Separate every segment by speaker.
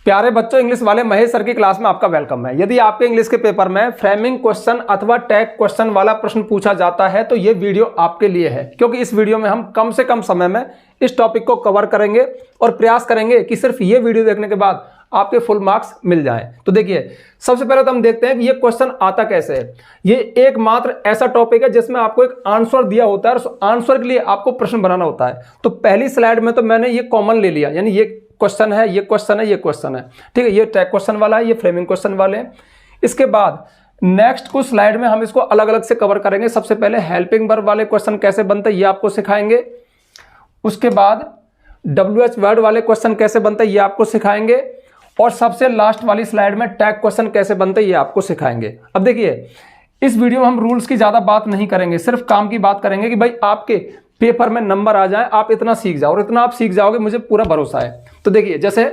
Speaker 1: प्यारे बच्चों, इंग्लिश वाले महेश सर की क्लास में आपका वेलकम है। यदि आपके इंग्लिश के पेपर में फ्रेमिंग क्वेश्चन अथवा टैग क्वेश्चन वाला प्रश्न पूछा जाता है तो ये वीडियो आपके लिए है, क्योंकि इस वीडियो में हम कम से कम समय में इस टॉपिक को कवर करेंगे और प्रयास करेंगे कि सिर्फ ये वीडियो देखने के बाद आपके फुल मार्क्स मिल जाएं। तो देखिए, सबसे पहले तो हम देखते हैं कि ये क्वेश्चन आता कैसे है। ये एकमात्र ऐसा टॉपिक है जिसमें आपको एक आंसर दिया होता है और उस आंसर के लिए आपको प्रश्न बनाना होता है। तो पहली स्लाइड में तो मैंने ये कॉमन ले लिया, यानी ये क्वेश्चन है, ये क्वेश्चन है, ये क्वेश्चन है, ठीक है। ये टैग क्वेश्चन वाला है, ये फ्रेमिंग क्वेश्चन वाले हैं। इसके बाद नेक्स्ट कुछ स्लाइड में हम इसको अलग अलग से कवर करेंगे। सबसे पहले हेल्पिंग वर्ब वाले क्वेश्चन कैसे बनते हैं ये आपको सिखाएंगे। उसके बाद WH वर्ड वाले क्वेश्चन कैसे बनते हैं ये आपको सिखाएंगे। और सबसे लास्ट वाली स्लाइड में टैग क्वेश्चन कैसे बनते हैं ये आपको सिखाएंगे। अब देखिए, इस वीडियो में हम रूल्स की ज्यादा बात नहीं करेंगे, सिर्फ काम की बात करेंगे कि भाई आपके पेपर में नंबर आ जाए, आप इतना सीख जाओ, और इतना आप सीख जाओगे मुझे पूरा भरोसा है। तो देखिए, जैसे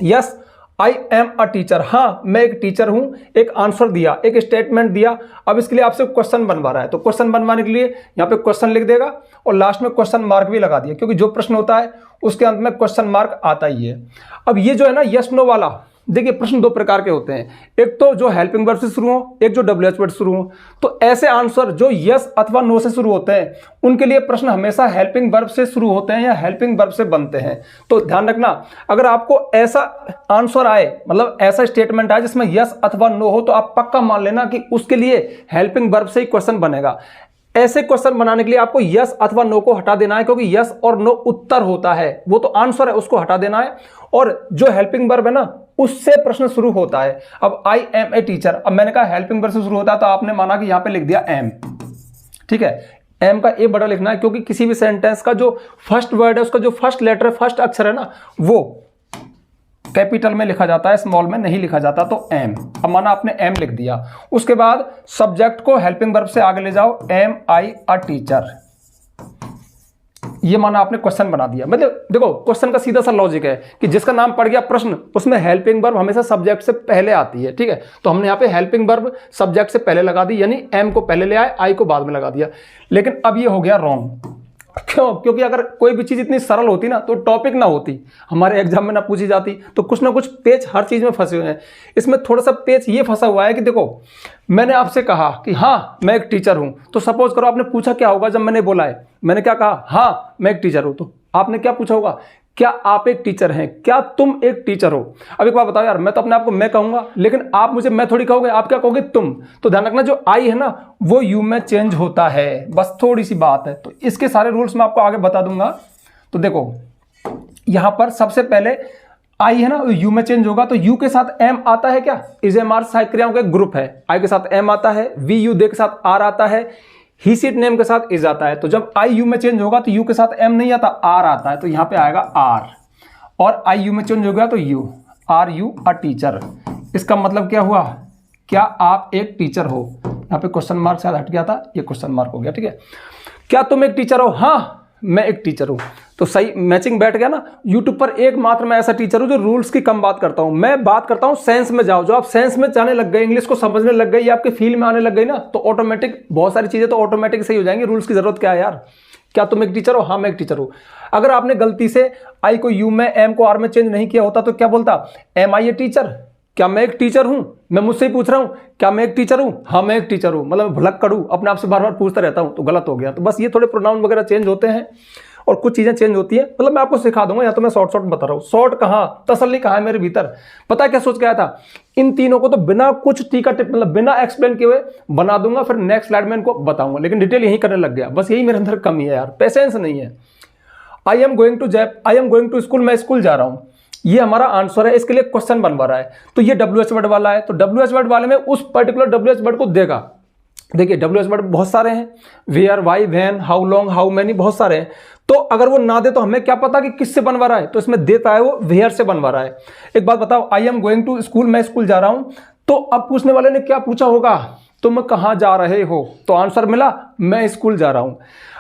Speaker 1: yes I am a teacher, हाँ मैं एक टीचर हूं, एक आंसर दिया, एक स्टेटमेंट दिया। अब इसके लिए आपसे क्वेश्चन बनवा रहा है, तो क्वेश्चन बनवाने के लिए यहाँ पे क्वेश्चन लिख देगा और लास्ट में क्वेश्चन मार्क भी लगा दिया, क्योंकि जो प्रश्न होता है उसके अंत में क्वेश्चन मार्क आता ही है। अब ये जो है ना यस नो वाला, देखिए प्रश्न दो प्रकार के होते हैं, एक तो जो हेल्पिंग वर्ब से शुरू हो, एक जो WH वर्ड शुरू हो। तो ऐसे आंसर जो यस अथवा नो से शुरू होते हैं उनके लिए प्रश्न हमेशा हेल्पिंग वर्ब से शुरू होते हैं या हेल्पिंग वर्ब से बनते हैं। तो ध्यान रखना, अगर आपको ऐसा आंसर आए, मतलब ऐसा स्टेटमेंट आए जिसमें यस अथवा नो हो, तो आप पक्का मान लेना कि उसके लिए हेल्पिंग वर्ब से ही क्वेश्चन बनेगा। ऐसे क्वेश्चन बनाने के लिए आपको यस अथवा नो को हटा देना है, क्योंकि यस और नो उत्तर होता है, वो तो आंसर है, उसको हटा देना है। और जो हेल्पिंग वर्ब है ना उससे प्रश्न शुरू होता है। अब आई एम ए टीचर, अब मैंने कहा हेल्पिंग वर्ब से शुरू होता है, तो आपने माना कि यहां पे लिख दिया एम, ठीक है। एम का ए बड़ा लिखना है, क्योंकि किसी भी सेंटेंस का जो फर्स्ट वर्ड है, उसका जो फर्स्ट लेटर है, फर्स्ट अक्षर है ना, वो कैपिटल में लिखा जाता है, स्मॉल में नहीं लिखा जाता। तो एम, अब माना आपने एम लिख दिया। उसके बाद सब्जेक्ट को हेल्पिंग वर्ब से आगे ले जाओ, एम आई अ टीचर, ये माना आपने क्वेश्चन बना दिया। मतलब देखो, क्वेश्चन का सीधा सा लॉजिक है कि जिसका नाम पड़ गया प्रश्न, उसमें हेल्पिंग वर्ब हमेशा सब्जेक्ट से पहले आती है, ठीक है। तो हमने यहाँ पे हेल्पिंग वर्ब सब्जेक्ट से पहले लगा दी, यानी एम को पहले ले आए, आई को बाद में लगा दिया। लेकिन अब ये हो गया रॉन्ग। क्यों? क्योंकि अगर कोई भी चीज इतनी सरल होती ना तो टॉपिक ना होती, हमारे एग्जाम में ना पूछी जाती। तो कुछ ना कुछ पेच हर चीज में फंसे हुए हैं। इसमें थोड़ा सा पेच ये फंसा हुआ है कि देखो, मैंने आपसे कहा कि हाँ मैं एक टीचर हूं, तो सपोज करो आपने पूछा क्या होगा जब मैंने बोला है, मैंने क्या कहा, हाँ मैं एक टीचर हूं, तो आपने क्या पूछा होगा, क्या आप एक टीचर हैं, क्या तुम एक टीचर हो। अब एक बात बताओ यार, मैं तो अपने आप को मैं कहूंगा, लेकिन आप मुझे मैं थोड़ी कहोगे, आप क्या कहोगे, तुम। तो ध्यान रखना, जो आई है ना वो यू में चेंज होता है, बस थोड़ी सी बात है। तो इसके सारे रूल्स मैं आपको आगे बता दूंगा। तो देखो, यहां पर सबसे पहले आई है ना यू में चेंज होगा, तो यू के साथ एम आता है क्या, इज एम आर सहायक क्रियाओं का एक ग्रुप है। आई के साथ एम आता है, वी यू दे के साथ आर आता है, ही सीट नेम के साथ इज आता है। तो जब आई यू में चेंज होगा तो यू के साथ एम नहीं आता, आर आता है, तो यहां पे आएगा आर। और आई यू में चेंज हो गया तो you, are you a teacher. इसका मतलब क्या हुआ, क्या आप एक टीचर हो। यहां पे क्वेश्चन मार्क शायद हट गया था, ये क्वेश्चन मार्क हो गया, ठीक है। क्या तुम एक टीचर हो, हाँ मैं एक टीचर हूं। तो सही मैचिंग बैठ गया ना। यूट्यूब पर एकमात्र मैं ऐसा टीचर हूं जो रूल्स की कम बात करता हूं। मैं बात करता हूं सेंस में जाओ। जो आप सेंस में जाने लग गए, इंग्लिश को समझने लग गए, या आपके फील्ड में आने लग गई ना, तो ऑटोमेटिक बहुत सारी चीजें तो ऑटोमेटिक सही हो जाएंगी। रूल्स की जरूरत क्या है यार। क्या तुम एक टीचर हो, हाँ मैं एक टीचर हूं। अगर आपने गलती से आई को यू में, एम को आर में चेंज नहीं किया होता तो क्या बोलता, एम आई ए टीचर, क्या मैं एक टीचर हूं। मैं मुझसे ही पूछ रहा हूं, क्या मैं एक टीचर हूं, हाँ मैं एक टीचर हूं। मतलब भुलक करूं, अपने आप से बार बार पूछता रहता हूं, तो गलत हो गया। तो बस ये थोड़े प्रोनाउन वगैरह चेंज होते हैं और कुछ चीजें चेंज होती है। मतलब मैं आपको सिखा दूंगा, या तो मैं शॉर्ट बता रहा हूँ। शॉर्ट कहाँ, तसल्ली कहाँ है मेरे भीतर। पता क्या सोच के आया था, इन तीनों को तो बिना कुछ टीका टिप, मतलब बिना एक्सप्लेन किए हुए बना दूंगा, फिर नेक्स्ट स्लाइड में इनको बताऊंगा। लेकिन डिटेल यही करने लग गया, बस यही मेरे अंदर कमी है यार, पेशेंस नहीं है। I am going to school, मैं स्कूल जा रहा हूँ, ये हमारा आंसर है। इसके लिए क्वेश्चन बनवा रहा है, तो ये WH वर्ड वाला है। तो WH वर्ड वाले में उस पर्टिकुलर WH वर्ड को देगा। देखिए WH वर्ड बहुत सारे हैं, where, why, when, how long, how many, बहुत सारे हैं। तो अगर वो ना दे तो हमें क्या पता कि किससे बनवा रहा है। तो इसमें देता है वो वेयर से बनवा रहा है। एक बात बताओ, I am going to school, मैं स्कूल जा रहा हूं, तो अब पूछने वाले ने क्या पूछा होगा, तुम कहां जा रहे हो। तो आंसर मिला, मैं स्कूल जा रहा हूं।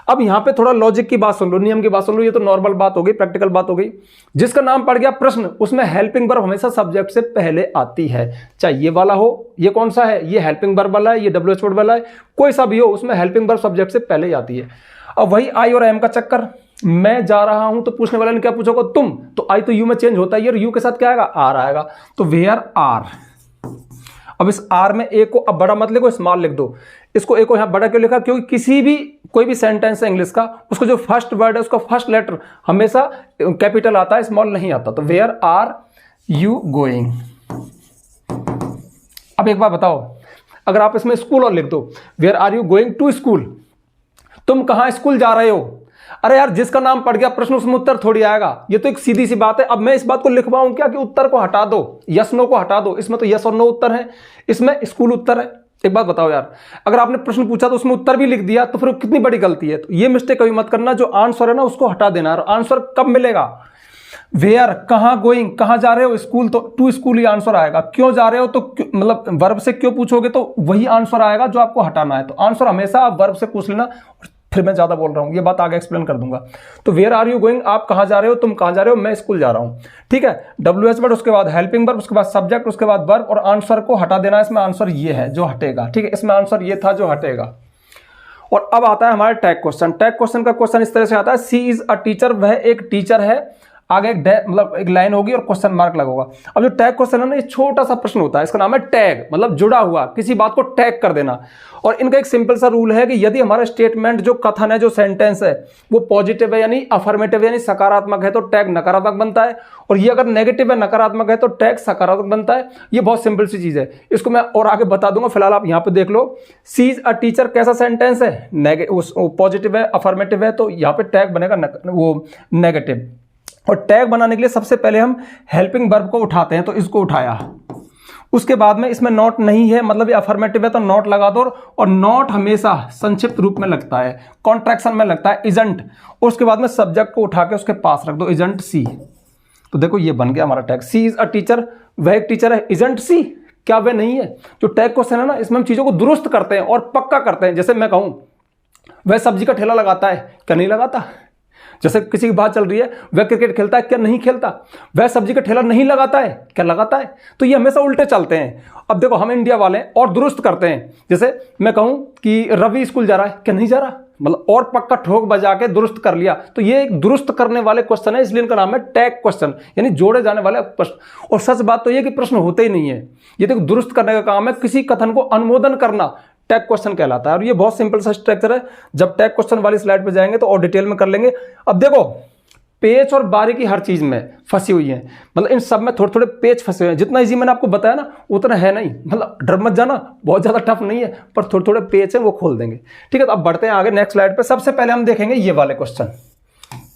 Speaker 1: अब यहां पे थोड़ा लॉजिक की बात सुन लो, नियम की बात सुन लो। ये तो नॉर्मल बात हो गई, प्रैक्टिकल बात हो गई। जिसका नाम पड़ गया प्रश्न, उसमें हेल्पिंग वर्ब हमेशा सब्जेक्ट से पहले आती है। चाहे ये वाला हो, ये कौन सा है, ये हेल्पिंग वर्ब वाला है, ये WH वर्ड वाला है, कोई सा भी हो, उसमें हेल्पिंग वर्ब सब्जेक्ट से पहले ही आती है। अब वही आई और एम का चक्कर, मैं जा रहा हूं तो पूछने वाले ने क्या पूछा होगा, तुम, तो आई तो यू में चेंज होता है, और यू के साथ क्या आएगा, आर आएगा, तो वेयर आर। अब इस आर में ए को अब बड़ा मत लिखो, स्मॉल लिख दो। इसको ए को यहां बड़ा क्यों लिखा, क्योंकि किसी भी कोई भी सेंटेंस है इंग्लिश का, उसको जो फर्स्ट वर्ड है उसका फर्स्ट लेटर हमेशा कैपिटल आता है, स्मॉल नहीं आता। तो वेयर आर यू गोइंग। अब एक बात बताओ, अगर आप इसमें स्कूल और लिख दो, where are you going to school, तुम कहां स्कूल जा रहे हो। अरे यार, जिसका नाम पड़ गया प्रश्न उसमें उत्तर थोड़ी आएगा, ये तो एक सीधी सी बात है। अब मैं इस बात को लिखवाऊं क्या कि उत्तर को हटा दो, यस नो को हटा दो, इसमें तो यस और नो उत्तर है, इसमें स्कूल उत्तर है। एक बात बताओ यार, अगर आपने प्रश्न पूछा तो उसमें उत्तर भी लिख दिया तो फिर कितनी बड़ी गलती है। तो ये मिस्टेक कभी मत करना, जो आंसर है ना उसको हटा देना। और आंसर कब मिलेगा, वेयर, कहां गोइंग, कहां जा रहे हो, स्कूल, तो टू स्कूल ही आंसर आएगा। क्यों जा रहे हो, तो मतलब वर्ब से क्यों पूछोगे तो वही आंसर आएगा जो आपको हटाना है। तो आंसर हमेशा आप वर्ब से पूछ लेना। फिर मैं ज्यादा बोल रहा हूं, ये बात आगे एक्सप्लेन कर दूंगा। तो वेयर आर यू गोइंग, आप कहां जा रहे हो, तुम कहां जा रहे हो, मैं स्कूल जा रहा हूं, ठीक है। WH वर्ड, उसके बाद हेल्पिंग वर्ब, उसके बाद सब्जेक्ट, उसके बाद वर्ब, और आंसर को हटा देना। इसमें आंसर ये है जो हटेगा, ठीक है, इसमें आंसर ये था जो हटेगा। और अब आता है हमारे टैग क्वेश्चन। टैग क्वेश्चन का क्वेश्चन इस तरह से आता है, सी इज अ टीचर, वह एक टीचर है, आगे एक मतलब एक लाइन होगी और क्वेश्चन मार्क लगा होगा। अब जो टैग क्वेश्चन है ना, ये छोटा सा प्रश्न होता है, इसका नाम है टैग, मतलब जुड़ा हुआ, किसी बात को टैग कर देना। और इनका एक सिंपल सा रूल है कि यदि हमारा स्टेटमेंट, जो कथन है, जो सेंटेंस है, वो पॉजिटिव है यानी अफर्मेटिव यानी सकारात्मक है, तो टैग नकारात्मक बनता है। और ये अगर नेगेटिव है, नकारात्मक है, तो टैग सकारात्मक बनता है। ये बहुत सिंपल सी चीज है, इसको मैं और आगे बता दूंगा, फिलहाल आप यहां पे देख लो। सी इज अ टीचर कैसा सेंटेंस है, पॉजिटिव है, अफर्मेटिव है, तो यहां पे टैग बनेगा वो नेगेटिव। और टैग बनाने के लिए सबसे पहले हम हेल्पिंग वर्ब को उठाते हैं, तो इसको उठाया। उसके बाद में इसमें नॉट नहीं है, मतलब ये अफर्मेटिव है, तो नॉट लगा दो। और नॉट हमेशा संक्षिप्त रूप में लगता है, कॉन्ट्रैक्शन में लगता है, इजंट। और उसके बाद में सब्जेक्ट को उठा के उसके पास रख दो, इजंट सी। तो देखो ये बन गया हमारा tag. She is a teacher, वह एक टीचर है, इजंट सी, क्या वह नहीं है। जो टैग क्वेश्चन है ना, इसमें हम चीजों को दुरुस्त करते हैं और पक्का करते हैं। जैसे मैं कहूं वह सब्जी का ठेला लगाता है, क्या नहीं लगाता। जैसे किसी की बात चल रही है, वह क्रिकेट खेलता है, क्या नहीं खेलता। वह सब्जी का ठेला नहीं लगाता है, क्या लगाता है। तो ये हमेशा उल्टे चलते हैं। अब देखो, हम इंडिया वाले और दुरुस्त करते हैं। जैसे मैं कहूं कि रवि स्कूल जा रहा है, क्या नहीं जा रहा, मतलब और पक्का ठोक बजा के दुरुस्त कर लिया। तो ये एक दुरुस्त करने वाले क्वेश्चन है, इसलिए इनका नाम है टैग क्वेश्चन, यानी जोड़े जाने वाले प्रश्न। और सच बात तो ये कि प्रश्न होते ही नहीं है, ये तो दुरुस्त करने का काम है, किसी कथन को अनुमोदन करना टैग क्वेश्चन कहलाता है। और ये बहुत सिंपल सा स्ट्रक्चर है, जब टैग क्वेश्चन वाली स्लाइड पे जाएंगे तो और डिटेल में कर लेंगे। अब देखो, पेच और बारीकी हर चीज में फंसी हुई है, मतलब इन सब में थोड़े थोड़े पेच फंसे हुए हैं। जितना इजी मैंने आपको बताया ना, उतना है नहीं, मतलब डर मत जाना, बहुत ज्यादा टफ नहीं है, पर थोड़े थोड़े पेच है, वो खोल देंगे, ठीक है। तो अब बढ़ते हैं आगे नेक्स्ट स्लाइड पे। सबसे पहले हम देखेंगे ये वाले क्वेश्चन,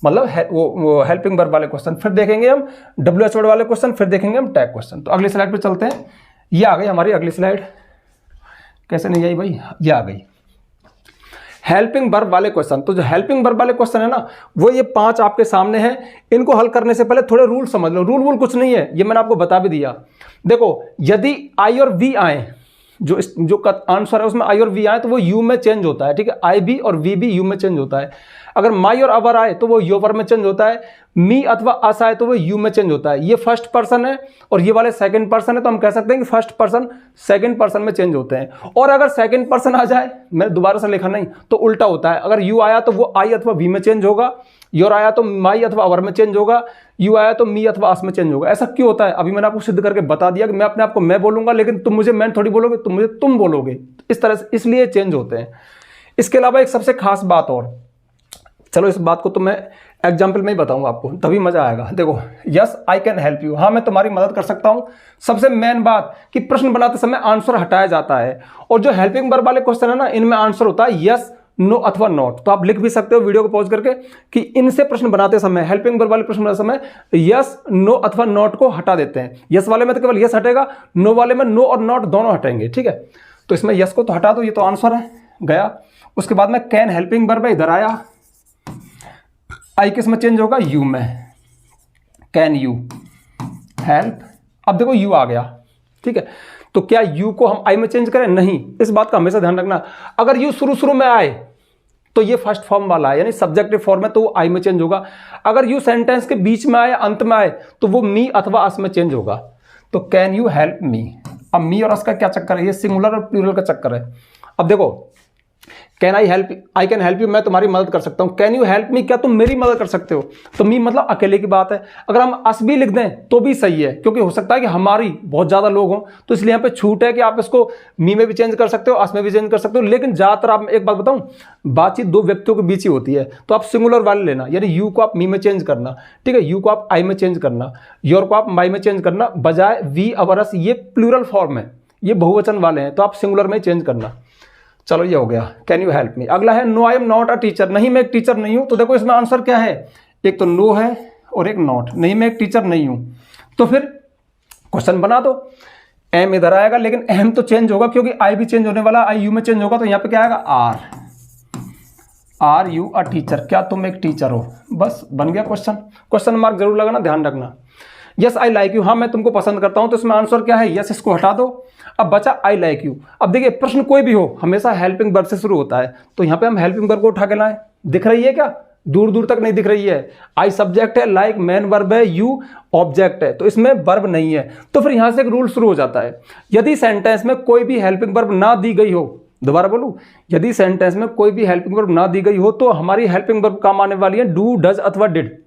Speaker 1: मतलब वो हेल्पिंग वर्ब वाले क्वेश्चन, फिर देखेंगे हम WH वर्ड वाले क्वेश्चन, फिर देखेंगे हम टैग क्वेश्चन। तो अगली स्लाइड पे चलते हैं। ये आ गई हमारी अगली स्लाइड, कैसे नहीं आई भाई, ये आ गई हेल्पिंग वर्ब वाले क्वेश्चन। तो जो हेल्पिंग वर्ब वाले क्वेश्चन है ना, वो ये 5 आपके सामने हैं। इनको हल करने से पहले थोड़े रूल समझ लो। रूल कुछ नहीं है, ये मैंने आपको बता भी दिया। देखो, यदि आई और वी आए, जो आंसर है उसमें आई और वी आए, तो वो यू में चेंज होता है, ठीक है। आई भी और वी भी यू में चेंज होता है। अगर माई और अवर आए तो वो योवर में चेंज होता है। मी अथवा अस आए तो वो यू में चेंज होता है। ये फर्स्ट पर्सन है और ये वाले सेकंड पर्सन है, तो हम कह सकते हैं कि फर्स्ट पर्सन सेकंड पर्सन में चेंज होते हैं। और अगर सेकंड पर्सन आ जाए, मैंने दोबारा से लिखा नहीं, तो उल्टा होता है। अगर यू आया तो वो आई अथवा वी में चेंज होगा, योर आया तो माई अथवा अवर में चेंज होगा, यू आया तो मी अथवा अस में चेंज होगा। ऐसा क्यों होता है, अभी मैंने आपको सिद्ध करके बता दिया कि मैं अपने आप को मैं बोलूंगा, लेकिन तुम मुझे मैं थोड़ी बोलोगे, तुम मुझे तुम बोलोगे। इस तरह से इसलिए चेंज होते हैं। इसके अलावा एक सबसे खास बात और, चलो इस बात को तो मैं एग्जाम्पल में ही बताऊंगा आपको, तभी मजा आएगा। देखो, yes I can help you, हाँ मैं तुम्हारी मदद कर सकता हूं। सबसे मेन बात कि प्रश्न बनाते समय आंसर हटाया जाता है। और जो हेल्पिंग वर्ब वाले क्वेश्चन है ना, इनमें आंसर होता है यस, नो अथवा नॉट। तो आप लिख भी सकते हो वीडियो को पॉज करके कि इनसे प्रश्न बनाते समय, हेल्पिंग वर्ब वाले प्रश्न बनाते समय यस, नो अथवा नॉट को हटा देते हैं। यस वाले में तो केवल यस हटेगा, नो वाले में नो और नॉट दोनों हटेंगे, ठीक है। तो इसमें यस को तो हटा दो, ये तो आंसर है गया। उसके बाद में कैन हेल्पिंग वर्ब इधर आया, आई किस में चेंज होगा, यू में। कैन यू हेल्प, अब देखो यू आ गया, ठीक है। तो क्या यू को हम आई में चेंज करें, नहीं। इस बात का हमेशा ध्यान रखना, अगर यू शुरू में आए तो ये फर्स्ट फॉर्म वाला है, यानी सब्जेक्टिव फॉर्म है, तो वो आई में चेंज होगा। अगर यू सेंटेंस के बीच में आए, अंत में आए, तो वो मी अथवा अस में चेंज होगा। तो कैन यू हेल्प मी। अब मी और अस का क्या चक्कर है, ये सिंगुलर और प्लूरल का चक्कर है। अब देखो, can I can help you, मैं तुम्हारी मदद कर सकता हूँ। कैन यू हेल्प मी, क्या तुम मेरी मदद कर सकते हो। तो मी मतलब अकेले की बात है। अगर हम अस भी लिख दें तो भी सही है, क्योंकि हो सकता है कि हमारी बहुत ज़्यादा लोग हों, तो इसलिए यहाँ पे छूट है कि आप इसको मी में भी चेंज कर सकते हो, अस में भी चेंज कर सकते हो। लेकिन ज़्यादातर आप एक बात बताऊँ, बातचीत दो व्यक्तियों के बीच ही होती है, तो आप सिंगुलर वाले लेना, यानी यू को आप मी में चेंज करना, ठीक है, यू को आप आई में चेंज करना, योर को आप माई में चेंज करना, बजाय वी अवर अस, ये प्लूरल फॉर्म है, ये बहुवचन वाले हैं, तो आप सिंगुलर में चेंज करना। चलो ये हो गया, कैन यू हेल्प मी। अगला है no I am not a teacher, नहीं मैं एक टीचर नहीं हूं। तो देखो इसमें आंसर क्या है, एक तो नो है और एक नॉट, नहीं मैं एक टीचर नहीं हूं। तो फिर क्वेश्चन बना दो, एम इधर आएगा, लेकिन एम तो चेंज होगा क्योंकि आई भी चेंज होने वाला, आई यू में चेंज होगा, तो यहां पे क्या आएगा आर यू अ टीचर, क्या तुम एक टीचर हो। बस बन गया क्वेश्चन। क्वेश्चन मार्क जरूर लगाना, ध्यान रखना। यस आई लाइक यू, हाँ मैं तुमको पसंद करता हूं, तो इसमें आंसर क्या है, यस इसको हटा दो। अब बचा आई लाइक यू। अब देखिए प्रश्न कोई भी हो हमेशा हेल्पिंग वर्ब से शुरू होता है, तो यहां पे हम हेल्पिंग वर्ब को उठा के लाएं। दिख रही है क्या, दूर दूर तक नहीं दिख रही है। आई सब्जेक्ट है, लाइक मेन वर्ब है, यू ऑब्जेक्ट है, तो इसमें वर्ब नहीं है। तो फिर यहां से एक रूल शुरू हो जाता है, यदि सेंटेंस में कोई भी हेल्पिंग वर्ब ना दी गई हो, दोबारा बोलूं, यदि सेंटेंस में कोई भी हेल्पिंग वर्ब ना दी गई हो तो हमारी हेल्पिंग वर्ब काम आने वाली है डू, डज अथवा डिड।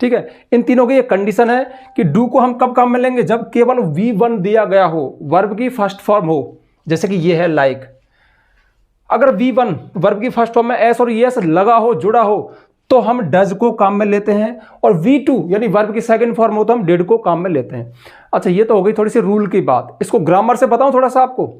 Speaker 1: ठीक है, इन तीनों की ये कंडीशन है कि डू को हम कब काम में लेंगे, जब केवल V1 दिया गया हो, वर्ब की फर्स्ट फॉर्म हो, जैसे कि ये है लाइक। अगर V1 वर्ब की फर्स्ट फॉर्म में एस और एस लगा हो, जुड़ा हो, तो हम डज को काम में लेते हैं, और V2 यानी वर्ब की सेकंड फॉर्म हो तो हम डिड को काम में लेते हैं। अच्छा ये तो हो गई थोड़ी सी रूल की बात। इसको ग्रामर से बताऊं थोड़ा सा आपको।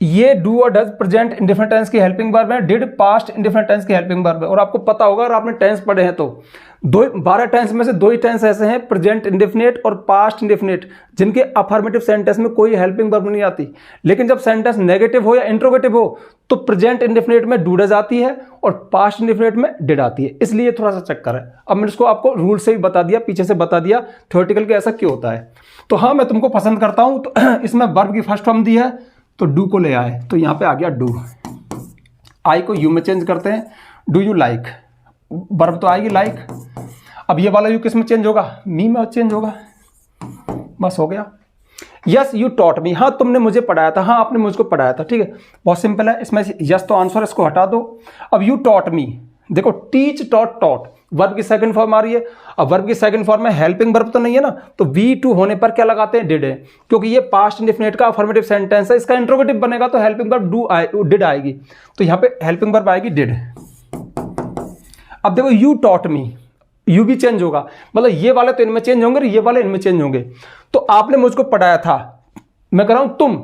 Speaker 1: ये डू और डज प्रेजेंट इंडिफरेंट टेंस की हेल्पिंग वर्ब है, डिड पास्ट इंडिफरेंट टेंस की हेल्पिंग वर्ब है। और आपको पता होगा अगर आपने टेंस पढ़े हैं तो 12 टेंस में से 2 ही टेंस ऐसे हैं, प्रेजेंट इंडेफिनिट और पास्ट इंडेफिनिट, जिनके अफर्मेटिव सेंटेंस में कोई हेल्पिंग वर्ब नहीं आती। लेकिन जब सेंटेंस नेगेटिव हो या इंट्रोगेटिव हो तो प्रेजेंट इंडेफिनिट में डू डज आती है और पास्ट इंडेफिनिट में डिड आती है। इसलिए थोड़ा सा चक्कर है। अब मैंने इसको आपको रूल से भी बता दिया, पीछे से बता दिया थ्योरेटिकल के ऐसा क्यों होता है। तो हाँ मैं तुमको पसंद करता हूं, तो इसमें वर्ब की फर्स्ट फॉर्म दी है तो डू को ले आए, तो यहां पे आ गया डू। आई को यू में चेंज करते हैं, डू यू लाइक, वर्ब तो आएगी लाइक। अब ये वाला यू किस में चेंज होगा, मी में चेंज होगा, बस हो गया। यस यू टॉट मी, हाँ तुमने मुझे पढ़ाया था, हाँ आपने मुझको पढ़ाया था। ठीक है, बहुत सिंपल है, इसमें यस तो आंसर, इसको हटा दो। अब यू टॉट मी, देखो टीच टॉट टॉट, वर्ब की सेकंड फॉर्म आ रही है। अब वर्ब की सेकंड फॉर्म में हेल्पिंग वर्ब तो नहीं है ना, तो V2 होने पर क्या लगाते हैं, डिड है, क्योंकि ये पास्ट इंडेफिनिट का अफर्मेटिव सेंटेंस है, इसका इंट्रोगेटिव बनेगा तो हेल्पिंग वर्ब डिड आएगी, तो यहां पे हेल्पिंग वर्ब आएगी डिड। अब देखो यू टॉट मी, यू भी चेंज होगा, मतलब ये वाले तो इनमें चेंज होंगे, ये वाले इनमें चेंज होंगे। तो आपने मुझको पढ़ाया था, मैं कह रहा हूं तुम,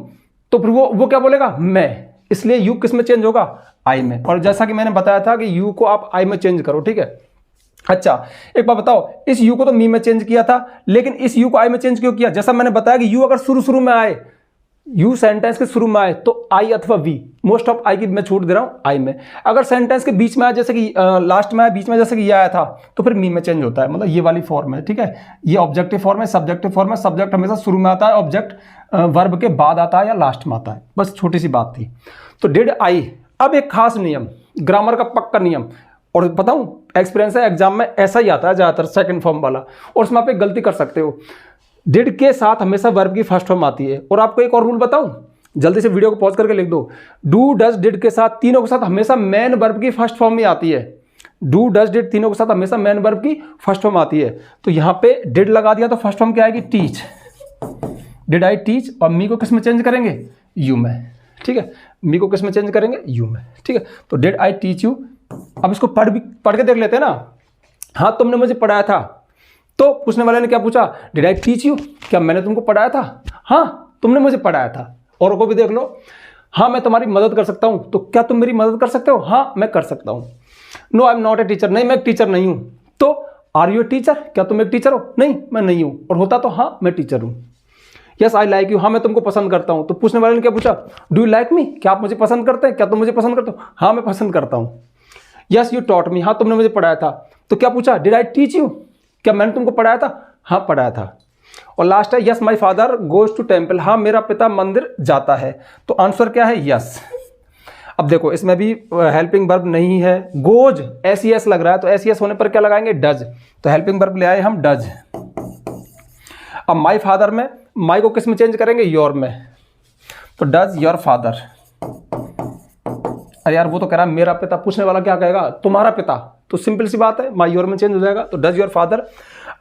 Speaker 1: तो फिर वो क्या बोलेगा, मैं, इसलिए यू किस में चेंज होगा, आई में। और जैसा कि मैंने बताया था कि यू को आप आई में चेंज करो। ठीक है, अच्छा एक बात बताओ, इस यू को तो मी में चेंज किया था, लेकिन इस यू को आई में चेंज क्यों किया। जैसा मैंने बताया कि यू अगर शुरू में आए, यू सेंटेंस के शुरू में आए तो आई अथवा वी, मोस्ट ऑफ आई की मैं छूट दे रहा हूं, आई में। अगर सेंटेंस के बीच में आया, जैसे कि लास्ट में आया, बीच में जैसे कि ये आया था, तो फिर मी में चेंज होता है, मतलब ये वाली फॉर्म है। ठीक है, ये ऑब्जेक्टिव फॉर्म है, सब्जेक्टिव फॉर्म है, सब्जेक्ट हमेशा शुरू में आता है, ऑब्जेक्ट वर्ब के बाद आता है या लास्ट में आता है। बस छोटी सी बात थी। तो डिड आई। अब एक खास नियम, ग्रामर का पक्का नियम, और बताऊं एक्सपीरियंस है, एग्जाम में ऐसा ही आता है ज्यादातर सेकंड फॉर्म वाला, और उसमें आप एक गलती कर सकते हो, डिड के साथ हमेशा वर्ब की फर्स्ट फॉर्म आती है। और आपको एक और रूल बताऊं, जल्दी से वीडियो को पॉज करके लिख दो, डू डज डिड के साथ, तीनों के साथ हमेशा मेन वर्ब की फर्स्ट फॉर्म ही आती है। डू डज डिड तीनों के साथ हमेशा मेन वर्ब की फर्स्ट फॉर्म आती है। तो यहां पे डिड लगा दिया तो फर्स्ट फॉर्म क्या आएगी, टीच, डिड आई टीच। और मी को किस में चेंज करेंगे, यू में। ठीक है, मी को किस में चेंज करेंगे, यू में। ठीक है, तो डिड आई टीच यू। अब इसको पढ़ के देख लेते हैं ना। हाँ तुमने मुझे पढ़ाया था, तो पूछने वाले ने क्या पूछा, डिड आई टीच यू, क्या मैंने तुमको पढ़ाया था, हाँ तुमने मुझे पढ़ाया था। और को भी देख लो, हाँ मैं तुम्हारी मदद कर सकता हूं, तो क्या तुम मेरी मदद कर सकते हो, हाँ मैं कर सकता हूं। No I am not a teacher, नहीं मैं एक टीचर नहीं हूं। तो आर यू ए टीचर, क्या तुम एक टीचर हो, नहीं मैं नहीं हूं। और होता तो हाँ मैं टीचर हूं। यस आई लाइक यू, हाँ मैं तुमको पसंद करता हूं। तो पूछने वाले ने क्या पूछा, डू यू लाइक मी, क्या आप मुझे पसंद करते हैं, क्या तुम मुझे पसंद करते हो, हाँ मैं पसंद करता हूं। यस यू टॉट मी, हाँ तुमने मुझे पढ़ाया था। तो क्या पूछा, डिड आई टीच यू, क्या मैंने तुमको पढ़ाया था, हाँ पढ़ाया था। और लास्ट है yes my father goes to temple, हाँ मेरा पिता मंदिर जाता है। तो आंसर क्या है, यस। अब देखो इसमें भी हेल्पिंग वर्ब नहीं है, गोज एस लग रहा है, तो एस होने पर क्या लगाएंगे, डज। तो हेल्पिंग वर्ब ले आए हम डज। अब माई फादर में माई को किस में चेंज करेंगे, योर में, तो डज योर फादर। अरे यार वो तो कह रहा है मेरा पिता, पूछने वाला क्या कहेगा, तुम्हारा पिता, तो सिंपल सी बात है, माई योर में चेंज हो जाएगा, तो डज योर फादर।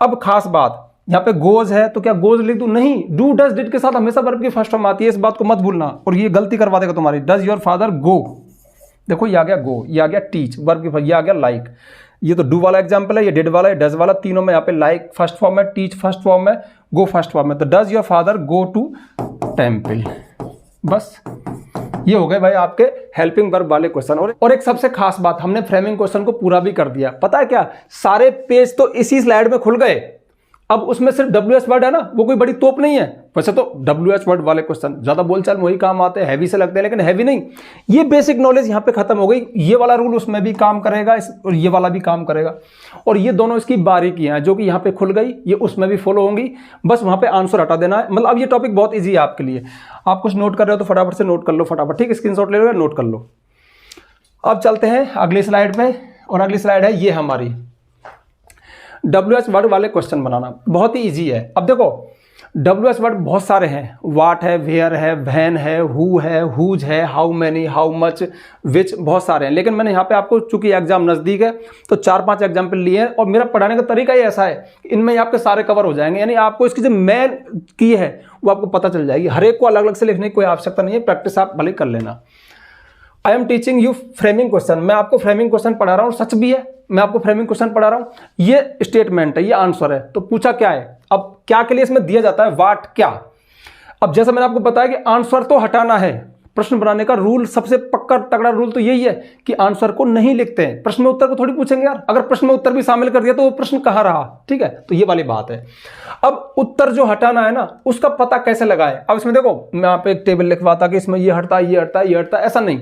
Speaker 1: अब खास बात, यहाँ पे गोज है तो क्या गोज लिख दूं, नहीं, डू डज डिड के साथ हमेशा वर्ब की फर्स्ट फॉर्म आती है, इस बात को मत भूलना, और ये गलती करवा देगा तुम्हारी। डज योर फादर गो, देखो ये आ गया गो, ये आ गया टीच वर्ब की, ये आ गया लाइक, ये तो डू वाला एग्जाम्पल है, ये डिड वाला है, डज वाला, तीनों में यहाँ पे लाइक फर्स्ट फॉर्म है, टीच फर्स्ट फॉर्म है, गो फर्स्ट फॉर्म है, तो does your father go to temple. बस ये हो गए भाई आपके हेल्पिंग वर्ब वाले क्वेश्चन। और एक सबसे खास बात, हमने फ्रेमिंग क्वेश्चन को पूरा भी कर दिया। पता है क्या, सारे पेज तो इसी स्लाइड में खुल गए। अब उसमें सिर्फ WH वर्ड है ना, वो कोई बड़ी तोप नहीं है। वैसे तो WH वर्ड वाले क्वेश्चन ज्यादा बोलचाल में वही काम आते हैं, हैवी से लगते हैं, लेकिन हैवी नहीं। ये बेसिक नॉलेज यहाँ पे खत्म हो गई। ये वाला रूल उसमें भी काम करेगा, और ये वाला भी काम करेगा, और ये दोनों इसकी बारीकियां हैं जो कि यहाँ पे खुल गई, ये उसमें भी फॉलो होंगी। बस वहां पे आंसर हटा देना है। मतलब अब ये टॉपिक बहुत ईजी है आपके लिए। आप कुछ नोट कर रहे हो तो फटाफट से नोट कर लो, फटाफट, ठीक है, स्क्रीनशॉट ले लो, नोट कर लो। अब चलते हैं अगली स्लाइड पे, और अगली स्लाइड है ये हमारी WH वर्ड वाले क्वेश्चन बनाना। बहुत ही इजी है। अब देखो WH वर्ड बहुत सारे हैं, वाट है, वेयर है, वैन है, हु है, हुज है, हाउ मैनी, हाउ मच, विच, बहुत सारे हैं। लेकिन मैंने यहाँ पे आपको, चूंकि एग्जाम नजदीक है तो 4-5 एग्जाम्पल लिए हैं, और मेरा पढ़ाने का तरीका ही ऐसा है कि इनमें आपके सारे कवर हो जाएंगे। यानी आपको इसकी जो मेन की है वो आपको पता चल जाएगी। हर एक को अलग अलग से लिखने की कोई आवश्यकता नहीं है, प्रैक्टिस आप भले कर लेना। I am teaching you framing question, मैं आपको फ्रेमिंग क्वेश्चन पढ़ा रहा हूँ, सच भी है, मैं आपको फ्रेमिंग क्वेश्चन पढ़ा रहा हूँ। ये स्टेटमेंट है, ये आंसर है, तो पूछा क्या है। अब क्या के लिए इसमें दिया जाता है, वाट, क्या। अब जैसा मैंने आपको बताया कि आंसर तो हटाना है, प्रश्न बनाने का रूल, सबसे पक्का तगड़ा रूल तो यही है कि आंसर को नहीं लिखते हैं। प्रश्न में उत्तर को थोड़ी पूछेंगे यार, अगर प्रश्न में उत्तर भी शामिल कर दिया तो वो प्रश्न कहाँ रहा, ठीक है, तो ये वाली बात है। अब उत्तर जो हटाना है ना, उसका पता कैसे लगाए। अब इसमें देखो, मैं यहाँ पे एक टेबल लिखवाता कि इसमें ये हटता है, ये हटता है, ये हटता है, ऐसा नहीं।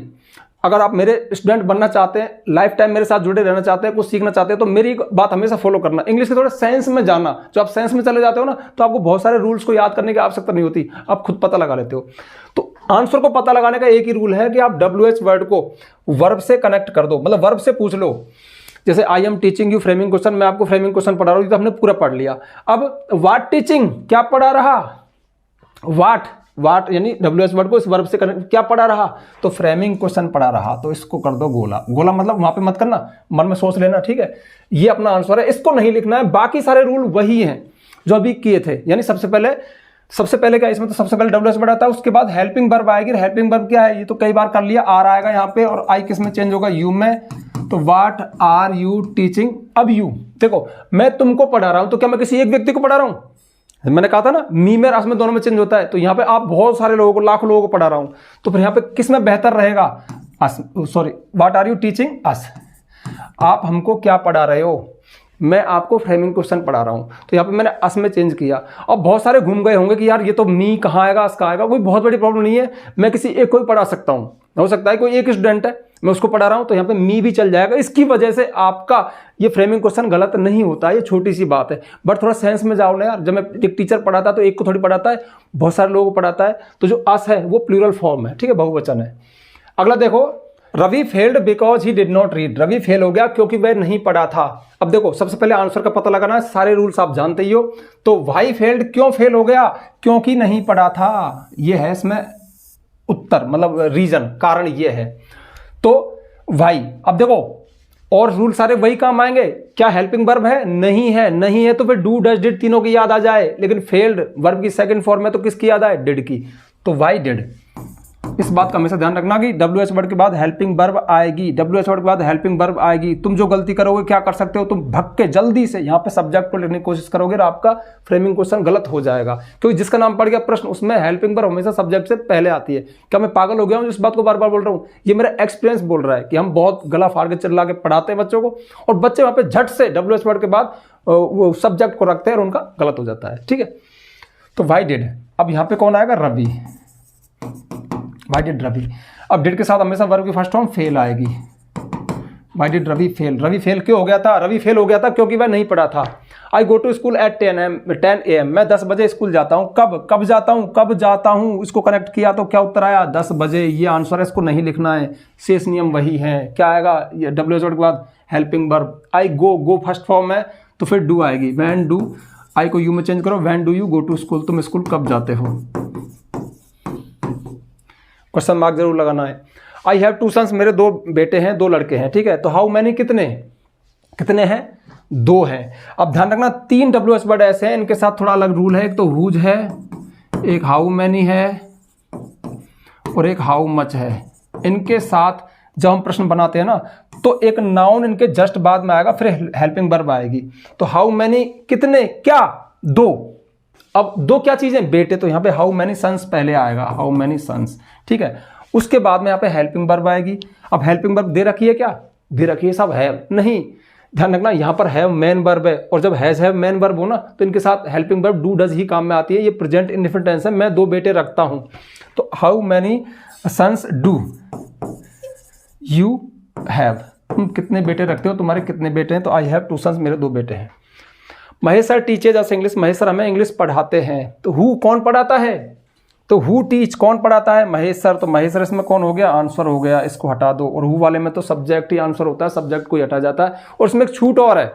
Speaker 1: अगर आप मेरे स्टूडेंट बनना चाहते हैं, लाइफ टाइम मेरे साथ जुड़े रहना चाहते हैं, कुछ सीखना चाहते हैं, तो मेरी बात हमेशा फॉलो करना। इंग्लिश के थोड़े साइंस में जाना, जो आप साइंस में चले जाते हो ना, तो आपको बहुत सारे रूल्स को याद करने की आवश्यकता नहीं होती, आप खुद पता लगा लेते हो। तो आंसर को पता लगाने का एक ही रूल है कि आप WH वर्ड को वर्ब से कनेक्ट कर दो, मतलब वर्ब से पूछ लो। जैसे I am teaching you framing question, मैं आपको फ्रेमिंग क्वेश्चन पढ़ा रहा हूँ, तो हमने पूरा पढ़ लिया। अब वाट टीचिंग, क्या पढ़ा रहा, वाट यानी WH वर्ड को इस वर्ब से कनेक्ट, क्या पढ़ा रहा, तो फ्रेमिंग क्वेश्चन पढ़ा रहा, तो इसको कर दो गोला। गोला मतलब वहां पे मत करना, मन में सोच लेना, ठीक है, ये अपना आंसर है, इसको नहीं लिखना है। बाकी सारे रूल वही हैं जो अभी किए थे। यानी सबसे पहले क्या, इसमें तो सबसे पहले WH वर्ड आता है, उसके बाद हेल्पिंग वर्ब आएगी। हेल्पिंग वर्ब क्या है, ये तो कई बार कर लिया, आर आएगा यहाँ पे, और आई किस में चेंज होगा, यू में, तो वाट आर यू टीचिंग। अब यू देखो, मैं तुमको पढ़ा रहा हूं, तो क्या मैं किसी एक व्यक्ति को पढ़ा रहा हूं, मैंने कहा था ना, मी में रस में दोनों में चेंज होता है, तो यहाँ पे आप बहुत सारे लोगों को, लाखों लोगों को पढ़ा रहा हूं, तो फिर यहाँ पे किस में बेहतर रहेगा, us, sorry, what are you teaching us, आप हमको क्या पढ़ा रहे हो, मैं आपको फ्रेमिंग क्वेश्चन पढ़ा रहा हूं, तो यहाँ पे मैंने अस में चेंज किया। अब बहुत सारे घूम गए होंगे कि यार ये तो मी कहाँ आएगा, अस कहाँ आएगा, कोई बहुत बड़ी प्रॉब्लम नहीं है, मैं किसी एक को ही पढ़ा सकता हूँ। हो सकता है कोई एक स्टूडेंट है, मैं उसको पढ़ा रहा हूं, तो यहाँ पे मी भी चल जाएगा। इसकी वजह से आपका ये फ्रेमिंग क्वेश्चन गलत नहीं होता, ये छोटी सी बात है। बट थोड़ा सेंस में जाओ ना यार, जब मैं एक टीचर पढ़ाता है तो एक को थोड़ी पढ़ाता है, बहुत सारे लोगों को पढ़ाता है, तो जो अस है वो प्लूरल फॉर्म है, ठीक है, बहुवचन है। अगला देखो, Ravi failed because he did not read, Ravi fail हो गया क्योंकि वह नहीं पढ़ा था। अब देखो, सबसे पहले आंसर का पता लगाना है, सारे रूल्स आप जानते ही हो। तो वाई फेल्ड, क्यों फेल हो गया, क्योंकि नहीं पढ़ा था, ये है इसमें उत्तर, मतलब रीजन, कारण ये है, तो वाई। अब देखो, और रूल सारे वही काम आएंगे। क्या हेल्पिंग वर्ब है, नहीं है, नहीं है तो फिर डू डज डिड तीनों की याद आ जाए, लेकिन फेल्ड वर्ब की सेकंड फॉर्म है तो किसकी याद आए, डिड की, तो वाई डिड। इस बात का हमेशा ध्यान रखना कि WH वर्ड के बाद हेल्पिंग वर्ब आएगी, WH वर्ड के बाद हेल्पिंग वर्ब आएगी। तुम जो गलती करोगे, क्या कर सकते हो, तुम भग के जल्दी से यहाँ पे सब्जेक्ट को लिखने की कोशिश करोगे और आपका फ्रेमिंग क्वेश्चन गलत हो जाएगा, क्योंकि जिसका नाम पड़ गया प्रश्न, उसमें हेल्पिंग वर्ब हमेशा सब्जेक्ट से पहले आती है। क्या मैं पागल हो गया हूँ इस बात को बार बार बोल रहा हूँ, ये मेरा एक्सपीरियंस बोल रहा है कि हम बहुत गला फाड़ के चिल्ला के पढ़ाते हैं बच्चों को, और बच्चे वहाँ पे झट से WH वर्ड के बाद वो सब्जेक्ट को रखते हैं और उनका गलत हो जाता है, ठीक है। तो वाई डिड, अब यहाँ पे कौन आएगा, रवि, वाई डिड रवि। अब डिड के साथ हमेशा वर्ब की फर्स्ट फॉर्म फेल आएगी, why did Ravi fail. Ravi fail क्यों हो गया था, रवि फेल हो गया था क्योंकि वह नहीं पढ़ा था। I go to school at 10 AM, मैं 10 बजे स्कूल जाता हूँ। कब जाता हूँ, इसको कनेक्ट किया तो क्या उत्तर आया, 10 बजे, ये आंसर है, इसको नहीं लिखना है, शेष नियम वही है। क्या आएगा, ये WH वर्ड के बाद हेल्पिंग वर्ब, आई गो फर्स्ट फॉर्म है तो फिर डू आएगी, वैन डू, आई को यू में चेंज करो, when do you go to school, तुम स्कूल कब जाते हो, क्वेश्चन मार्क जरूर लगाना है। आई हैव टू सन्स, मेरे 2 बेटे हैं, 2 लड़के हैं, ठीक है। तो हाउ मैनी कितने हैं, 2 हैं। अब ध्यान रखना 3 WH वर्ड ऐसे हैं, इनके साथ थोड़ा अलग रूल है। एक तो हुज है, एक हाउ मैनी है और एक हाउ मच है। इनके साथ जब हम प्रश्न बनाते हैं ना तो एक नाउन इनके जस्ट बाद में आएगा, फिर हेल्पिंग वर्ब आएगी। तो हाउ मैनी कितने, क्या 2। अब 2 क्या चीजें, बेटे, तो यहां पे हाउ मैनी सन्स पहले आएगा, हाउ मैनी सन्स, ठीक है। उसके बाद में यहां पे हेल्पिंग वर्ब आएगी। अब हेल्पिंग वर्ब दे रखी है, क्या दे रखी है, सब है नहीं। ध्यान रखना यहां पर हैव मेन वर्ब है, और जब हैव मेन वर्ब हो ना तो इनके साथ helping verb do does he काम में आती है। ये प्रेजेंट इंडेफिनिट टेंस है, मैं 2 बेटे रखता हूं। तो how many sons do you have, तुम कितने बेटे रखते हो, तुम्हारे कितने बेटे हैं। तो आई हैव 2 सन्स, मेरे 2 बेटे हैं। महेश सर टीचर्स अस इंग्लिश, महेश सर हमें इंग्लिश पढ़ाते हैं। तो हु कौन पढ़ाता है, तो हु टीच कौन पढ़ाता है, महेश सर। तो महेश सर इसमें कौन हो गया, आंसर हो गया, इसको हटा दो। और हु वाले में तो सब्जेक्ट ही आंसर होता है, सब्जेक्ट को ही हटा जाता है। और इसमें एक छूट और है,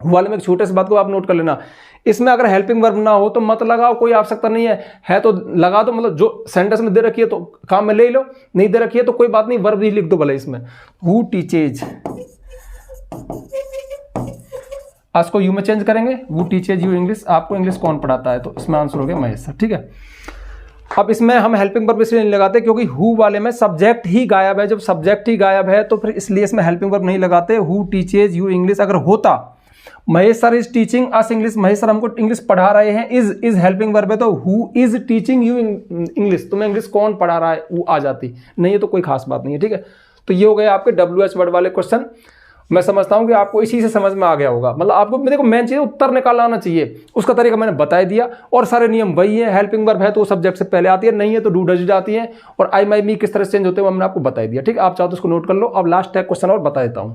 Speaker 1: हु वाले में एक छूट है, इस बात को आप नोट कर लेना। इसमें अगर हेल्पिंग वर्ब ना हो तो मत लगाओ, कोई आवश्यकता नहीं है तो लगा दो, मतलब जो सेंटेंस में दे रखी है तो काम में ले लो, नहीं दे रखी है तो कोई बात नहीं, वर्ब ही लिख दो भले इसमें। हु टीचेज, आज को यू में चेंज करेंगे, हु टीचेज यू इंग्लिश, आपको इंग्लिश कौन पढ़ाता है। तो इसमें आंसर हो गया महेश सर, ठीक है। अब इसमें हम हेल्पिंग वर्ब इसलिए नहीं लगाते क्योंकि हु वाले में सब्जेक्ट ही गायब है। जब सब्जेक्ट ही गायब है तो फिर इसलिए इसमें हेल्पिंग वर्ब नहीं लगाते। हु टीचेज यू इंग्लिश अगर होता, Mahesh sir is teaching us English, Mahesh sir हमको इंग्लिश पढ़ा रहे हैं, इज हेल्पिंग वर्ब है, तो who is teaching you English, तुम्हें इंग्लिश कौन पढ़ा रहा है, वो आ जाती। नहीं है तो कोई खास बात नहीं है, ठीक है। तो ये हो गए आपके WH वर्ड वाले क्वेश्चन। मैं समझता हूं कि आपको इसी से समझ में आ गया होगा। मतलब आपको देखो मेन चीज उत्तर निकालना आना चाहिए, उसका तरीका मैंने बता दिया। और सारे नियम वही है, हेल्पिंग वर्ब है तो सब्जेक्ट से पहले आती है, नहीं है तो डू डज आती है। और आई माई मी किस तरह से चेंज होते हैं मैंने आपको बता दिया, ठीक है। आप चाहो तो उसको नोट कर लो। अब लास्ट टैग क्वेश्चन और बता देता हूं।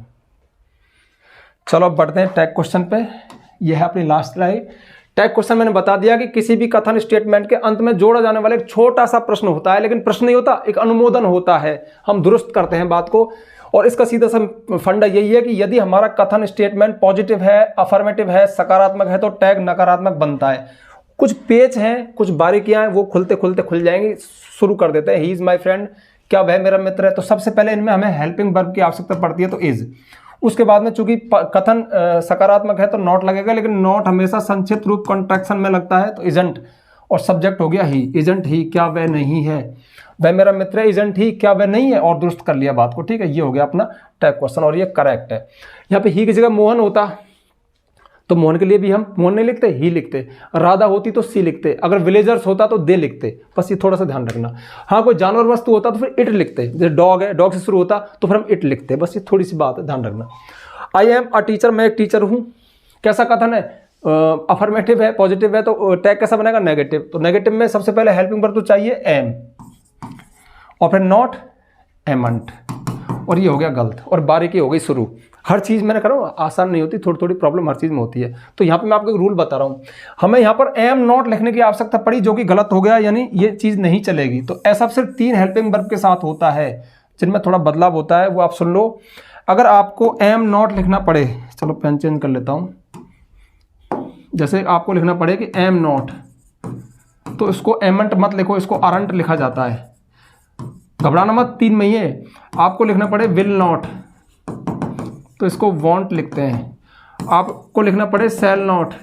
Speaker 1: चलो अब बढ़ते हैं टैग क्वेश्चन पे। यह है अपनी लास्ट स्लाइड। टैग क्वेश्चन मैंने बता दिया कि किसी भी कथन स्टेटमेंट के अंत में जोड़ा जाने वाला एक छोटा सा प्रश्न होता है, लेकिन प्रश्न नहीं होता, एक अनुमोदन होता है, हम दुरुस्त करते हैं बात को। और इसका सीधा सा फंडा यही है कि यदि हमारा कथन स्टेटमेंट पॉजिटिव है, अफर्मेटिव है, सकारात्मक है तो टैग नकारात्मक बनता है। कुछ पेच हैं, कुछ बारीकियां हैं, वो खुलते खुलते खुल जाएंगी। शुरू कर देते हैं। ही इज माई फ्रेंड, क्या वह मेरा मित्र है। तो सबसे पहले इनमें हमें हेल्पिंग वर्ब की आवश्यकता पड़ती है, तो इज। उसके बाद में चूंकि कथन सकारात्मक है तो नॉट लगेगा, लेकिन नॉट हमेशा संक्षिप्त रूप कॉन्ट्रैक्शन में लगता है, तो इजंट। और सब्जेक्ट हो गया ही, इजंट ही, क्या वह नहीं है, वह मेरा मित्र है, इजंट ही, क्या वह नहीं है, और दुरुस्त कर लिया बात को, ठीक है। ये हो गया अपना टैग क्वेश्चन और ये करेक्ट है। यहाँ पे ही की जगह मोहन होता तो मोहन के लिए भी हम मोहन नहीं लिखते, ही लिखते। राधा होती तो सी लिखते। अगर विलेजर्स होता तो दे लिखते। बस ये थोड़ा सा ध्यान रखना। हाँ कोई जानवर वस्तु होता तो फिर इट लिखते। जैसे डॉग है, डॉग से शुरू होता तो फिर हम इट लिखते। बस ये थोड़ी सी बात है, ध्यान रखना। आई एम अ टीचर, मैं एक टीचर हूँ। कैसा कथन है, अफर्मेटिव है, पॉजिटिव है, तो टैग कैसा बनेगा, नेगेटिव। तो नेगेटिव में सबसे पहले हेल्पिंग वर्ब तो चाहिए एम, और फिर नॉट, एमंट। और ये हो गया गलत, और बारीकी हो गई शुरू। हर चीज मैंने कह रहा हूँ आसान नहीं होती, थोड़ी थोड़ी प्रॉब्लम हर चीज में होती है। तो यहाँ पे मैं आपको एक रूल बता रहा हूँ। हमें यहाँ पर एम नॉट लिखने की आवश्यकता पड़ी, जो कि गलत हो गया, यानी ये चीज नहीं चलेगी। तो ऐसा सिर्फ 3 हेल्पिंग वर्ब के साथ होता है जिनमें थोड़ा बदलाव होता है, वो आप सुन लो। अगर आपको एम नॉट लिखना पड़े, चलो पेन चेंज कर लेता हूं। जैसे आपको लिखना पड़े कि एम नॉट, तो इसको एमंट मत लिखो, इसको आरंट लिखा जाता है। घबराना मत, 3 में ही है। आपको लिखना पड़े विल नॉट, तो इसको वॉन्ट लिखते हैं। आपको लिखना पड़े सेल नॉट,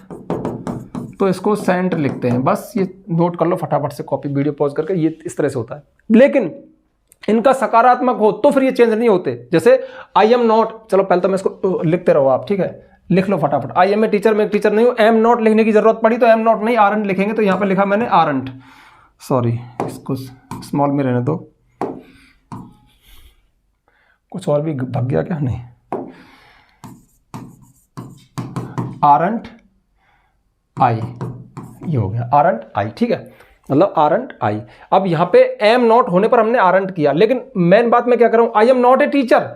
Speaker 1: तो इसको सेंट लिखते हैं। बस ये नोट कर लो फटाफट से, कॉपी वीडियो पॉज करके। ये इस तरह से होता है। लेकिन इनका सकारात्मक हो तो फिर ये चेंज नहीं होते। जैसे आई एम नॉट, चलो पहले तो मैं इसको लिखते रहो आप, ठीक है, लिख लो फटाफट। आई एम ए टीचर, मैं एक टीचर नहीं हूं। एम नॉट लिखने की जरूरत पड़ी तो एम नॉट नहीं आरंट लिखेंगे। तो यहां पे लिखा मैंने आरंट, सॉरी, इसको स्मॉल में रहने दो। कुछ और भी भग गया क्या, नहीं, आरंट आई, ये हो गया आरंट आई, ठीक है, मतलब आरंट आई। अब यहां पे एम नॉट होने पर हमने आरंट किया, लेकिन मेन बात मैं क्या कर रहा हूं, आई एम नॉट ए टीचर,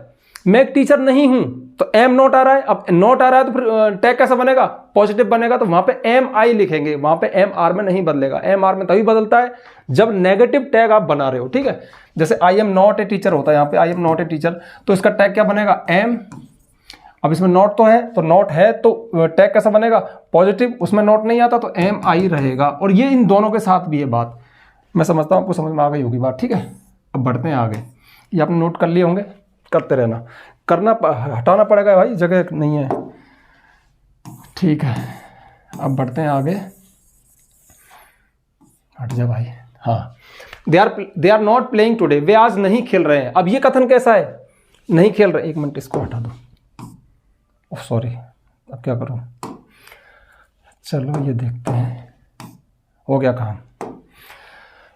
Speaker 1: मैं एक टीचर नहीं हूं, तो एम नॉट आ रहा है। अब नॉट आ रहा है तो फिर टैग कैसा बनेगा, पॉजिटिव बनेगा। तो वहां पे एम आई लिखेंगे, वहां पे एम आर में नहीं बदलेगा। एम आर में तभी बदलता है जब नेगेटिव टैग आप बना रहे हो, ठीक है। जैसे आई एम नॉट ए टीचर होता है, यहाँ पे आई एम नॉट ए टीचर, तो इसका टैग क्या बनेगा, एम। अब इसमें नॉट तो है, तो नॉट है तो टैग कैसा बनेगा, पॉजिटिव। उसमें नॉट नहीं आता तो एम आई रहेगा। और ये इन दोनों के साथ भी है बात। मैं समझता हूं आपको समझ में आ गई होगी बात, ठीक है। अब बढ़ते हैं आगे। ये आपने नोट कर लिए होंगे, करते रहना, करना हटाना पड़ेगा भाई, जगह नहीं है। ठीक है, अब बढ़ते हैं आगे। हट जा भाई। हाँ, they are not playing today, वे आज नहीं खेल रहे हैं। अब ये कथन कैसा है, नहीं खेल रहे। एक मिनट इसको हटा दो, ओह सॉरी, अब क्या करूं, चलो ये देखते हैं, हो गया काम।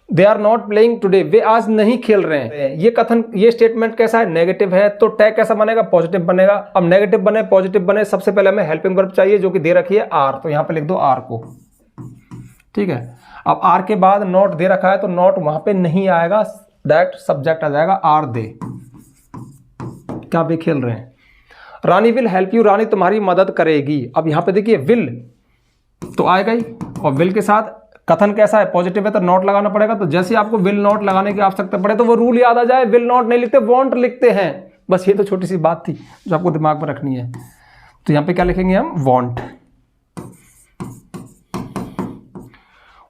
Speaker 1: They are not playing today, वे आज नहीं खेल रहे हैं। ये कथन, ये स्टेटमेंट कैसा है, नेगेटिव है, तो टैग कैसा बनेगा, पॉजिटिव बनेगा। अब नेगेटिव बने पॉजिटिव बने, सबसे पहले हमें हेल्पिंग वर्ब चाहिए जो कि दे रखी है आर, तो यहां पे लिख दो आर को। ठीक है, अब आर के बाद नॉट दे रखा है तो नॉट वहां पे नहीं आएगा, डायरेक्ट सब्जेक्ट आ जाएगा आर दे, क्या वे खेल रहे हैं। रानी विल हेल्प यू, रानी तुम्हारी मदद करेगी। अब यहां पे देखिए विल तो आएगा ही, और विल के साथ कथन कैसा है, पॉजिटिव है तो नॉट लगाना पड़ेगा। तो जैसे आपको विल नॉट लगाने की आवश्यकता पड़े तो वो रूल याद आ जाए, विल नॉट नहीं लिखते, वॉन्ट लिखते हैं। बस ये तो छोटी सी बात थी जो आपको दिमाग में रखनी है। तो यहां पे क्या लिखेंगे हम, वॉन्ट।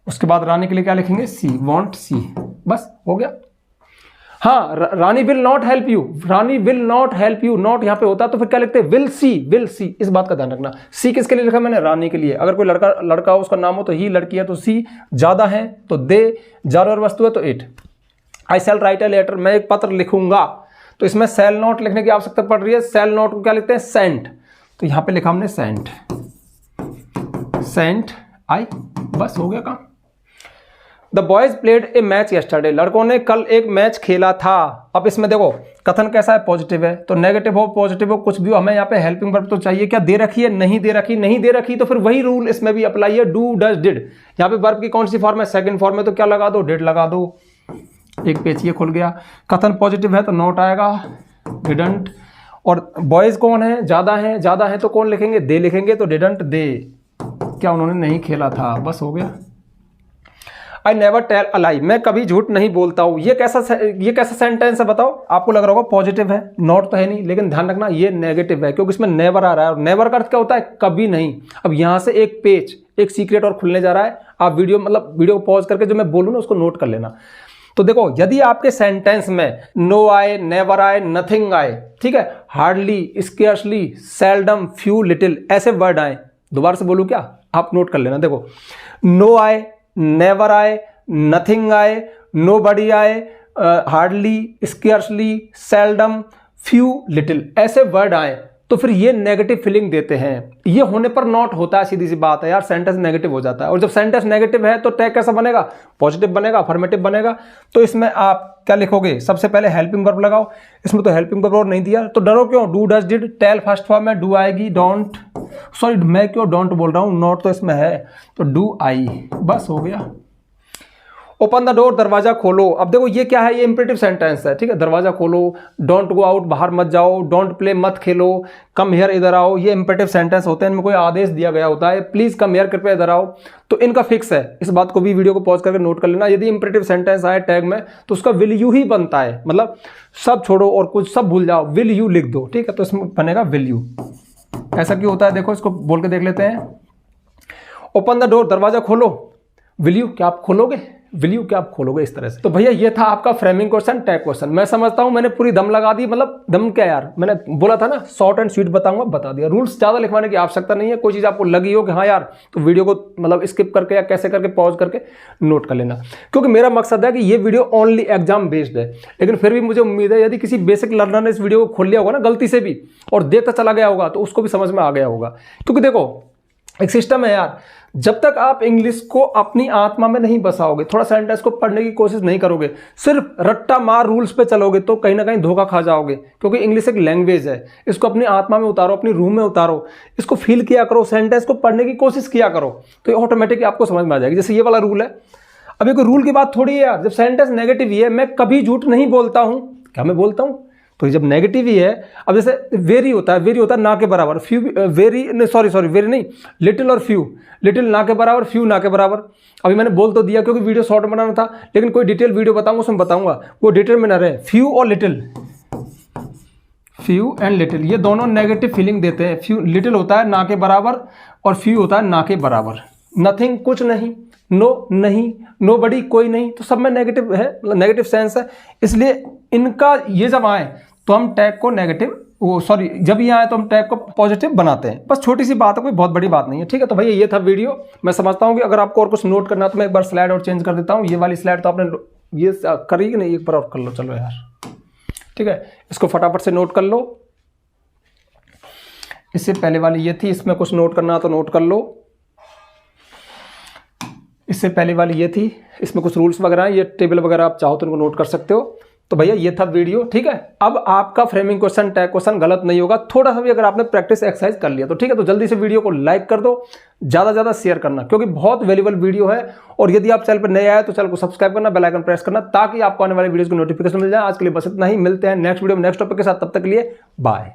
Speaker 1: उसके बाद रानी के लिए क्या लिखेंगे, सी, वॉन्ट सी, बस हो गया। हाँ, Rani will not help you, Rani will not help you, not यहां पे होता तो फिर क्या लिखते हैं, विल सी, विल सी। इस बात का ध्यान रखना। सी किसके लिए लिखा मैंने, रानी के लिए। अगर कोई लड़का हो, उसका नाम हो तो ही, लड़की है तो सी, ज्यादा है तो दे, जानवर वस्तु है तो it. I shall write a letter, मैं एक पत्र लिखूंगा, तो इसमें शैल नॉट लिखने की आवश्यकता पड़ रही है। शैल नॉट को क्या लिखते हैं, सेंट, तो यहां पे लिखा हमने सेंट, सेंट आई, बस हो गया काम। The boys played a match yesterday, लड़कों ने कल एक मैच खेला था। अब इसमें देखो कथन कैसा है, पॉजिटिव है, तो नेगेटिव हो पॉजिटिव हो कुछ भी हो, हमें यहाँ पे हेल्पिंग वर्ब तो चाहिए। क्या दे रखी है, नहीं दे रखी, नहीं दे रखी तो फिर वही रूल इसमें भी अप्लाई है, डू डज डिड। यहाँ पे वर्ब की कौन सी फॉर्म है, सेकंड फॉर्म है, तो क्या लगा दो, डिड लगा दो। एक पेज ये खुल गया। कथन पॉजिटिव है तो नॉट आएगा, डिडंट। और बॉयज कौन है, ज्यादा है, ज्यादा है तो कौन लिखेंगे, दे लिखेंगे, तो डिडंट दे, क्या उन्होंने नहीं खेला था, बस हो गया। आई नेवर टेल अ लाई, मैं कभी झूठ नहीं बोलता हूं। ये कैसा सेंटेंस है बताओ, आपको लग रहा होगा पॉजिटिव है, नॉट तो है नहीं, लेकिन ध्यान रखना ये नेगेटिव है क्योंकि इसमें नेवर आ रहा है, और नेवर का अर्थ क्या होता है, कभी नहीं। अब यहां से एक पेज, एक सीक्रेट और खुलने जा रहा है। आप वीडियो को पॉज करके जो मैं बोलूं ना उसको नोट कर लेना। तो देखो यदि आपके सेंटेंस में नो आए, नेवर आए, नथिंग आए, ठीक है, hardly, scarcely, seldom, few, little, ऐसे वर्ड आए, दोबारा से बोलूं क्या, आप नोट कर लेना। देखो नो आए, नेवर आए, नथिंग आए, नोबडी आए, hardly, scarcely, seldom, few, little, ऐसे वर्ड आए तो फिर ये नेगेटिव फीलिंग देते हैं। ये होने पर नॉट होता है, सीधी सी बात है यार, सेंटेंस नेगेटिव हो जाता है। और जब सेंटेंस नेगेटिव है तो टैग कैसा बनेगा, पॉजिटिव बनेगा, अफर्मेटिव बनेगा। तो इसमें आप क्या लिखोगे, सबसे पहले हेल्पिंग वर्ब लगाओ। इसमें तो हेल्पिंग वर्ब और नहीं दिया तो डरो क्यों, do does did, tell first form में डू आएगी, डोंट, सॉरी मैं क्यों डोंट बोल रहा हूं, नॉट तो इसमें है तो डू आई, बस हो गया। ओपन द डोर, दरवाजा खोलो। अब देखो ये क्या है, ये इंपेरेटिव सेंटेंस है, ठीक है, दरवाजा खोलो, डोंट गो आउट, बाहर मत जाओ, डोंट प्ले, मत खेलो, कम हियर, इधर आओ, ये इंपेरेटिव सेंटेंस होते हैं, इनमें कोई आदेश दिया गया होता है, प्लीज कम हियर, कृपया इधर आओ, तो इनका फिक्स है। इस बात को भी वीडियो को पॉज करके नोट कर लेना। यदि इंपेरेटिव सेंटेंस आए टैग में तो उसका विल यू ही बनता है, मतलब सब छोड़ो और कुछ सब भूल जाओ, विल यू लिख दो, ठीक है, तो इसमें बनेगा विल यू। ऐसा क्यों होता है, देखो इसको बोल के देख लेते हैं। ओपन द डोर, दरवाजा खोलो, विल यू, क्या आप खोलोगे, विल यू क्या आप खोलोगे, इस तरह से। तो भैया ये था आपका फ्रेमिंग क्वेश्चन, टैग क्वेश्चन। मैं समझता हूं मैंने पूरी दम लगा दी, मतलब दम क्या यार, मैंने बोला था ना शॉर्ट एंड स्वीट बताऊंगा, बता दिया। रूल्स ज्यादा लिखवाने की आवश्यकता नहीं है। कोई चीज आपको लगी हो कि हाँ यार, तो वीडियो को मतलब स्किप करके या कैसे करके पॉज करके नोट कर लेना, क्योंकि मेरा मकसद है कि ये वीडियो ओनली एग्जाम बेस्ड है। लेकिन फिर भी मुझे उम्मीद है यदि किसी बेसिक लर्नर ने इस वीडियो को खोल लिया होगा ना गलती से भी और देखता चला गया होगा तो उसको भी समझ में आ गया होगा। क्योंकि देखो एक सिस्टम है यार, जब तक आप इंग्लिश को अपनी आत्मा में नहीं बसाओगे, थोड़ा सेंटेंस को पढ़ने की कोशिश नहीं करोगे, सिर्फ रट्टा मार रूल्स पे चलोगे तो कहीं ना कहीं धोखा खा जाओगे। क्योंकि इंग्लिश एक लैंग्वेज है, इसको अपनी आत्मा में उतारो, अपनी रूह में उतारो, इसको फील किया करो, सेंटेंस को पढ़ने की कोशिश किया करो, तो ये ऑटोमेटिकली आपको समझ में आ जाएगी। जैसे ये वाला रूल है, अब ये कोई रूल की बात थोड़ी है यार, जब सेंटेंस नेगेटिव ही है, मैं कभी झूठ नहीं बोलता हूं, क्या मैं बोलता हूं, तो जब नेगेटिव ही है। अब जैसे वेरी होता है, वेरी होता है ना के बराबर, फ्यू वेरी, सॉरी वेरी नहीं, लिटिल और फ्यू, लिटिल ना के बराबर, फ्यू ना के बराबर। अभी मैंने बोल तो दिया क्योंकि वीडियो शॉर्ट बनाना था, लेकिन कोई डिटेल वीडियो बताऊंगा उसमें बताऊंगा, वो डिटरमिनर है, फ्यू और लिटिल, फ्यू एंड लिटिल, ये दोनों नेगेटिव फीलिंग देते हैं। फ्यू, लिटिल होता है ना के बराबर और फ्यू होता है ना के बराबर। नथिंग कुछ नहीं, नो नहीं, नोबडी कोई नहीं, तो सब में नेगेटिव है, नेगेटिव सेंस है। इसलिए इनका ये जब आए तो हम टैग को नेगेटिव, जब ये आए तो हम टैग को पॉजिटिव बनाते हैं। बस छोटी सी बात है, कोई बहुत बड़ी बात नहीं है, ठीक है। तो भैया ये था वीडियो। मैं समझता हूँ कि अगर आपको और कुछ नोट करना है तो मैं एक बार स्लाइड और चेंज कर देता हूँ। ये वाली स्लाइड तो आपने ये करी कि नहीं, एक बार और कर लो, चलो यार, ठीक है। इसको फटाफट से नोट कर लो। इससे पहले वाली ये थी, इसमें कुछ नोट करना तो नोट कर लो। इससे पहले वाली ये थी, इसमें कुछ रूल्स वगैरह, ये टेबल वगैरह आप चाहो तो इनको नोट कर सकते हो। तो भैया ये था वीडियो, ठीक है। अब आपका फ्रेमिंग क्वेश्चन, टैग क्वेश्चन गलत नहीं होगा, थोड़ा सा भी अगर आपने प्रैक्टिस एक्सरसाइज कर लिया तो ठीक है। तो जल्दी से वीडियो को लाइक कर दो, ज़्यादा से ज़्यादा शेयर करना, क्योंकि बहुत वैल्यूबल वीडियो है। और यदि आप चैनल पर नए आए तो चैनल को सब्सक्राइब करना, बेल आइकन प्रेस करना, ताकि आपको आने वाले वीडियोस की नोटिफिकेशन मिल जाए। आज के लिए बस इतना ही, मिलते हैं नेक्स्ट वीडियो में नेक्स्ट टॉपिक के साथ। तब तक के लिए बाय।